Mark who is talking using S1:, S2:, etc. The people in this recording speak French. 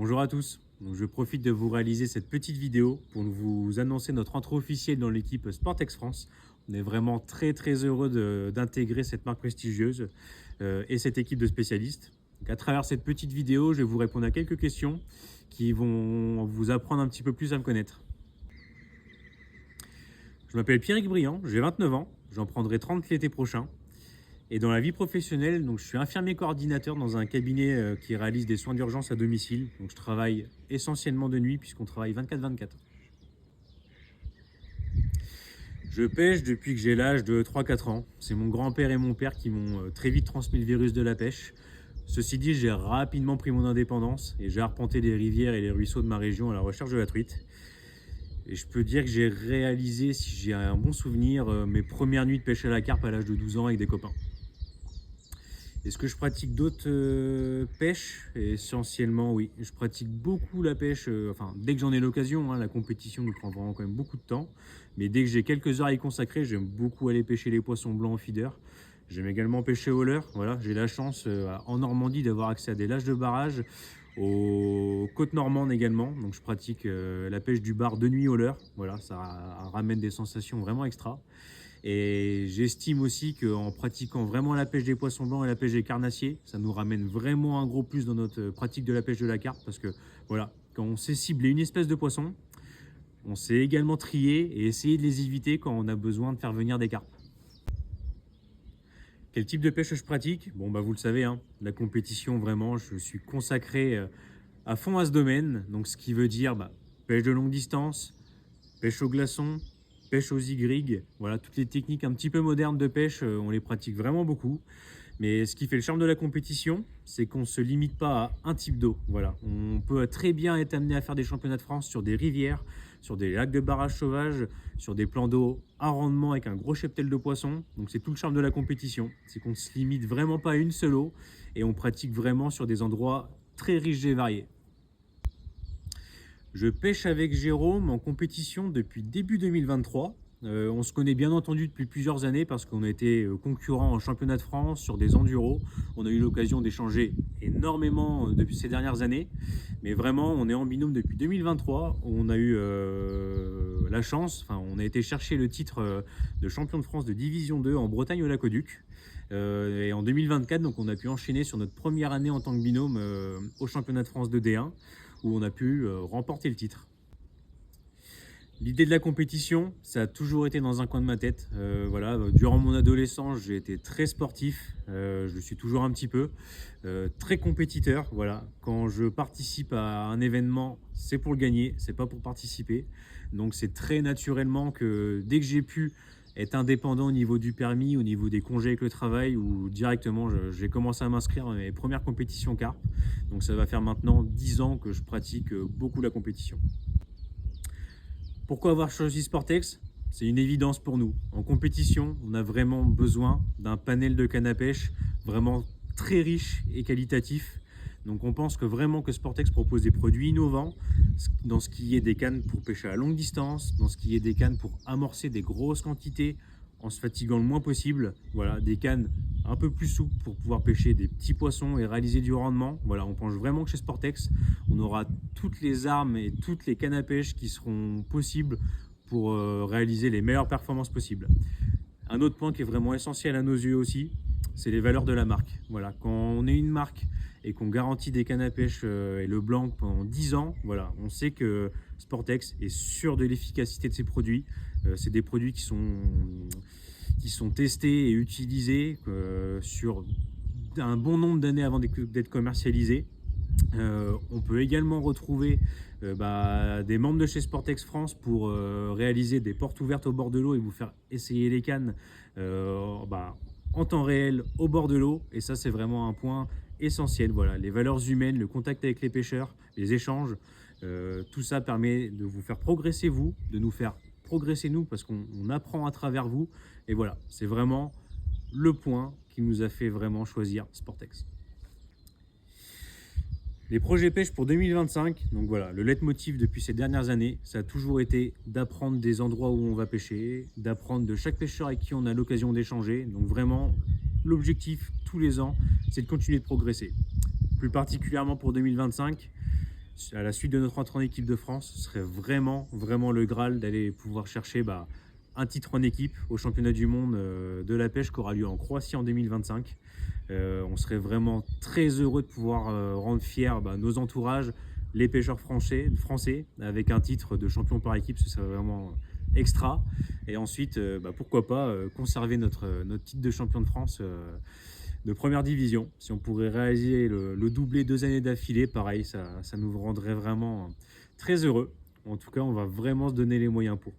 S1: Bonjour à tous, donc je profite de vous réaliser cette petite vidéo pour vous annoncer notre entrée officielle dans l'équipe Sportex France. On est vraiment très heureux d'intégrer cette marque prestigieuse et cette équipe de spécialistes. Donc à travers cette petite vidéo, je vais vous répondre à quelques questions qui vont vous apprendre un petit peu plus à me connaître. Je m'appelle Pierrick Briand, j'ai 29 ans, j'en prendrai 30 l'été prochain. Et dans la vie professionnelle, donc je suis infirmier coordinateur dans un cabinet qui réalise des soins d'urgence à domicile. Donc je travaille essentiellement de nuit puisqu'on travaille 24/24. Je pêche depuis que j'ai l'âge de 3-4 ans. C'est mon grand-père et mon père qui m'ont très vite transmis le virus de la pêche. Ceci dit, j'ai rapidement pris mon indépendance et j'ai arpenté les rivières et les ruisseaux de ma région à la recherche de la truite. Et je peux dire que j'ai réalisé, si j'ai un bon souvenir, mes premières nuits de pêche à la carpe à l'âge de 12 ans avec des copains. Est-ce que je pratique d'autres pêches? Essentiellement, oui. Je pratique beaucoup la pêche, dès que j'en ai l'occasion, hein. La compétition nous prend vraiment quand même beaucoup de temps. Mais dès que j'ai quelques heures à y consacrer, j'aime beaucoup aller pêcher les poissons blancs au feeder. J'aime également pêcher au leurre. Voilà, j'ai la chance en Normandie d'avoir accès à des lages de barrage, aux côtes normandes également. Donc je pratique la pêche du bar de nuit au leurre. Voilà, ça ramène des sensations vraiment extra. Et j'estime aussi qu'en pratiquant vraiment la pêche des poissons blancs et la pêche des carnassiers, ça nous ramène vraiment un gros plus dans notre pratique de la pêche de la carpe. Parce que voilà, quand on sait cibler une espèce de poisson, on sait également trier et essayer de les éviter quand on a besoin de faire venir des carpes. Quel type de pêche je pratique? Bon, bah vous le savez, hein, la compétition, vraiment, je suis consacré à fond à ce domaine. Donc ce qui veut dire pêche de longue distance, pêche au glaçon, pêche aux igrig, voilà, toutes les techniques un petit peu modernes de pêche, on les pratique vraiment beaucoup. Mais ce qui fait le charme de la compétition, c'est qu'on ne se limite pas à un type d'eau. Voilà. On peut très bien être amené à faire des championnats de France sur des rivières, sur des lacs de barrage sauvages, sur des plans d'eau à rendement avec un gros cheptel de poissons. Donc c'est tout le charme de la compétition, c'est qu'on ne se limite vraiment pas à une seule eau et on pratique vraiment sur des endroits très riches et variés. Je pêche avec Jérôme en compétition depuis début 2023. On se connaît bien entendu depuis plusieurs années parce qu'on a été concurrents en championnat de France sur des enduros. On a eu l'occasion d'échanger énormément depuis ces dernières années. Mais vraiment, on est en binôme depuis 2023. On a eu la chance, on a été chercher le titre de champion de France de Division 2 en Bretagne au Lac-au-Duc. Et en 2024, donc, on a pu enchaîner sur notre première année en tant que binôme au championnat de France de D1 où on a pu remporter le titre. L'idée de la compétition, ça a toujours été dans un coin de ma tête. Voilà, durant mon adolescence, j'ai été très sportif, je le suis toujours un petit peu, très compétiteur. Voilà. Quand je participe à un événement, c'est pour le gagner, c'est pas pour participer. Donc c'est très naturellement que dès que j'ai pu être indépendant au niveau du permis, au niveau des congés avec le travail, ou directement j'ai commencé à m'inscrire à mes premières compétitions carpe. Donc ça va faire maintenant 10 ans que je pratique beaucoup la compétition. Pourquoi avoir choisi Sportex? C'est une évidence pour nous. En compétition, on a vraiment besoin d'un panel de cannes à pêche vraiment très riche et qualitatif. Donc on pense que vraiment que Sportex propose des produits innovants dans ce qui est des cannes pour pêcher à longue distance, dans ce qui est des cannes pour amorcer des grosses quantités en se fatiguant le moins possible. Voilà, des cannes un peu plus souples pour pouvoir pêcher des petits poissons et réaliser du rendement. Voilà, on pense vraiment que chez Sportex, on aura toutes les armes et toutes les cannes à pêche qui seront possibles pour réaliser les meilleures performances possibles. Un autre point qui est vraiment essentiel à nos yeux aussi, c'est les valeurs de la marque. Voilà, quand on est une marque et qu'on garantit des cannes à pêche et le blanc pendant 10 ans, voilà, on sait que Sportex est sûr de l'efficacité de ses produits. C'est des produits qui sont testés et utilisés sur un bon nombre d'années avant d'être commercialisés. On peut également retrouver des membres de chez Sportex France pour réaliser des portes ouvertes au bord de l'eau et vous faire essayer les cannes en temps réel au bord de l'eau. Et ça, c'est vraiment un point essentiel. Voilà, les valeurs humaines, le contact avec les pêcheurs, les échanges, tout ça permet de vous faire progresser vous, de nous faire progresser nous parce qu'on apprend à travers vous. Et voilà, c'est vraiment le point qui nous a fait vraiment choisir Sportex. Les projets pêche pour 2025, donc voilà, le leitmotiv depuis ces dernières années, ça a toujours été d'apprendre des endroits où on va pêcher, d'apprendre de chaque pêcheur avec qui on a l'occasion d'échanger. Donc vraiment, l'objectif tous les ans, c'est de continuer de progresser. Plus particulièrement pour 2025, à la suite de notre entrée en équipe de France, ce serait vraiment, vraiment le Graal d'aller pouvoir chercher un titre en équipe au championnat du monde de la pêche qui aura lieu en Croatie en 2025. On serait vraiment très heureux de pouvoir rendre fiers nos entourages, les pêcheurs français, avec un titre de champion par équipe, ce serait vraiment extra. Et ensuite, pourquoi pas conserver notre titre de champion de France de première division. Si on pourrait réaliser le doublé 2 années d'affilée, pareil, ça nous rendrait vraiment très heureux. En tout cas, on va vraiment se donner les moyens pour.